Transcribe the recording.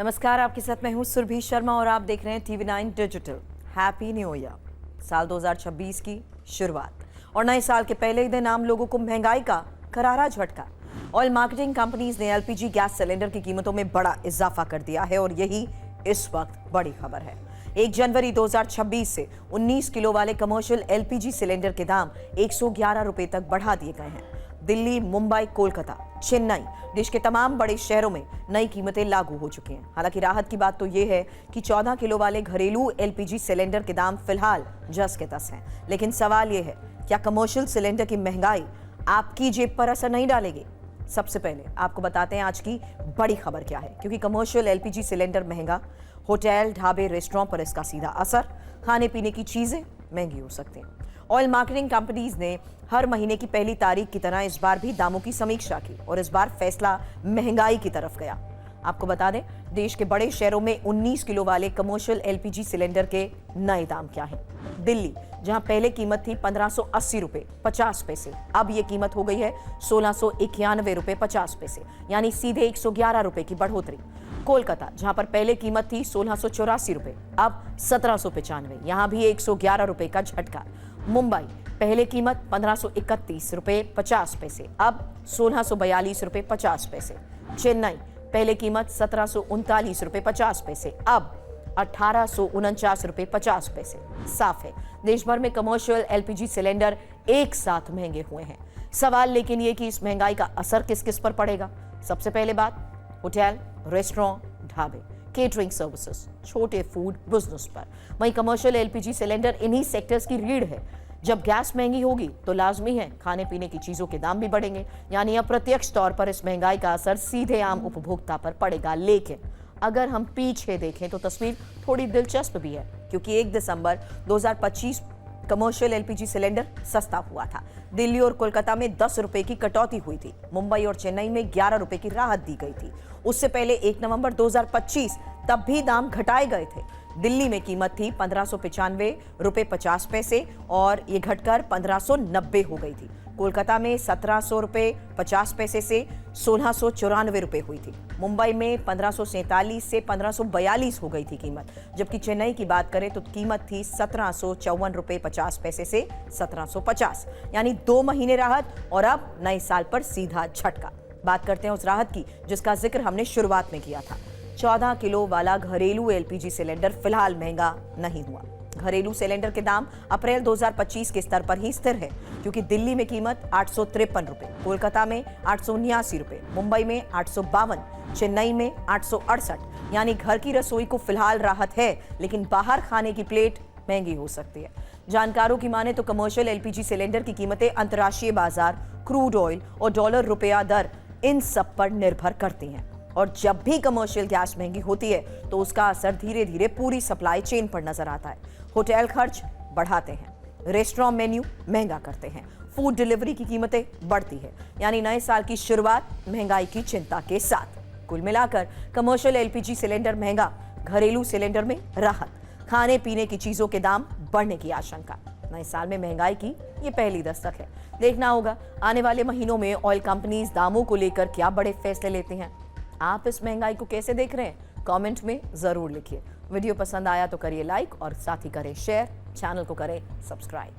नमस्कार, आपके साथ मैं हूं सुरभि शर्मा और आप देख रहे हैं TV9 digital. Happy new year. साल 2026 की शुरुआत और नए साल के पहले ही दिन आम लोगों को महंगाई का करारा झटका। ऑयल मार्केटिंग कंपनीज ने एलपीजी गैस सिलेंडर की कीमतों में बड़ा इजाफा कर दिया है और यही इस वक्त बड़ी खबर है। 1 जनवरी 2026 से 19 किलो वाले कमर्शियल एलपीजी सिलेंडर के दाम 111 रुपए तक बढ़ा दिए गए हैं। दिल्ली, मुंबई, कोलकाता, चेन्नई, देश के तमाम बड़े शहरों में नई कीमतें लागू हो चुकी हैं। हालांकि राहत की बात तो यह है कि 14 किलो वाले घरेलू एलपीजी सिलेंडर के दाम फिलहाल जस के तस हैं। लेकिन सवाल यह है, क्या कमर्शियल सिलेंडर की महंगाई आपकी जेब पर असर नहीं डालेगी? सबसे पहले आपको बताते हैं आज की बड़ी खबर क्या है, क्योंकि कमर्शियल एलपीजी सिलेंडर महंगा, होटल, ढाबे, रेस्टोरेंट पर इसका सीधा असर। खाने पीने की चीजें महंगी हो सकती हैं। ऑयल मार्केटिंग कंपनीज ने हर महीने की पहली तारीख की तरह इस बार भी दामों की समीक्षा की और इस बार फैसला महंगाई की तरफ गया। आपको बता दें, देश के बड़े शहरों में 19 किलो वाले कमर्शियल एलपीजी सिलेंडर के नए दाम क्या हैं। दिल्ली, जहां पहले कीमत थी 1580 रुपए 50 पैसे, अब यह कीमत हो गई है 1691 रुपए 50 पैसे, यानी सीधे 111 रुपए की बढ़ोतरी। कोलकाता, जहां पर पहले कीमत थी 1684 रुपए, अब 1795, यहां भी 111 रुपए का झटका। मुंबई, पहले कीमत 1531 रुपए 50 पैसे, अब 1642 रुपए 50 पैसे। चेन्नई, पहले कीमत 1739 रुपए 50 पैसे, अब 1849 रुपए 50 पैसे। साफ है, देश भर में कमर्शियल एलपीजी सिलेंडर एक साथ महंगे हुए हैं। सवाल लेकिन ये कि इस महंगाई का असर किस किस पर पड़ेगा। सबसे पहले बात होटल, रेस्टोरेंट, ढाबे, केटरिंग सर्विसेज, छोटे फूड बिजनेस पर। वहीं कमर्शियल एलपीजी सिलेंडर इन्हीं सेक्टर्स की रीढ़ है। जब गैस महंगी होगी तो लाजमी है खाने पीने की चीजों के दाम भी बढ़ेंगे, यानी अप्रत्यक्ष तौर पर इस महंगाई का असर सीधे आम उपभोक्ता पर पड़ेगा। लेकिन अगर हम पीछे देखें तो तस्वीर थोड़ी दिलचस्प भी है, क्योंकि 1 दिसंबर 2025 कमर्शियल एलपीजी सिलेंडर सस्ता हुआ था। दिल्ली और कोलकाता में 10 रुपए की कटौती हुई थी। मुंबई और चेन्नई में 11 रुपए की राहत दी गई थी। उससे पहले 1 नवंबर 2025 तब भी दाम घटाए गए थे। दिल्ली में कीमत थी 1595 रुपए 50 पैसे और ये घटकर 1590 हो गई थी। कोलकाता में 1700 रुपए 50 पैसे से 1694 रुपए हुई थी। मुंबई में 1547 से 1542 हो गई थी कीमत, जबकि चेन्नई की बात करें तो कीमत थी 1754 रुपए 50 पैसे से 1750, यानी 2 महीने राहत और अब नए साल पर सीधा झटका। बात करते हैं उस राहत की जिसका जिक्र हमने शुरुआत में किया था। 14 किलो वाला घरेलू एलपीजी सिलेंडर फिलहाल महंगा नहीं हुआ। घरेलू सिलेंडर के दाम अप्रैल 2025 के स्तर पर ही स्थिर है, क्योंकि दिल्ली में कीमत 853 रुपए, कोलकाता में 879 रुपए, मुंबई में 852, चेन्नई में 868, यानी घर की रसोई को फिलहाल राहत है, लेकिन बाहर खाने की प्लेट महंगी हो सकती है। जानकारों की माने तो कमर्शियल एलपीजी सिलेंडर की कीमतें अंतर्राष्ट्रीय बाजार, क्रूड ऑयल और डॉलर रुपया दर, इन सब पर निर्भर करती हैं। और जब भी कमर्शियल गैस महंगी होती है तो उसका असर धीरे धीरे पूरी सप्लाई चेन पर नजर आता है। होटल खर्च बढ़ाते हैं, रेस्टोरेंट मेन्यू महंगा करते हैं, फूड डिलीवरी की कीमतें बढ़ती है, यानी नए साल की शुरुआत महंगाई की चिंता के साथ। कुल मिलाकर कमर्शियल एलपीजी सिलेंडर महंगा, घरेलू सिलेंडर में राहत, खाने पीने की चीजों के दाम बढ़ने की आशंका। नए साल में महंगाई की ये पहली दस्तक है। देखना होगा आने वाले महीनों में ऑयल कंपनीज दामों को लेकर क्या बड़े फैसले लेती हैं। आप इस महंगाई को कैसे देख रहे हैं? कमेंट में जरूर लिखिए। वीडियो पसंद आया तो करिए लाइक और साथ ही करें शेयर, चैनल को करें सब्सक्राइब।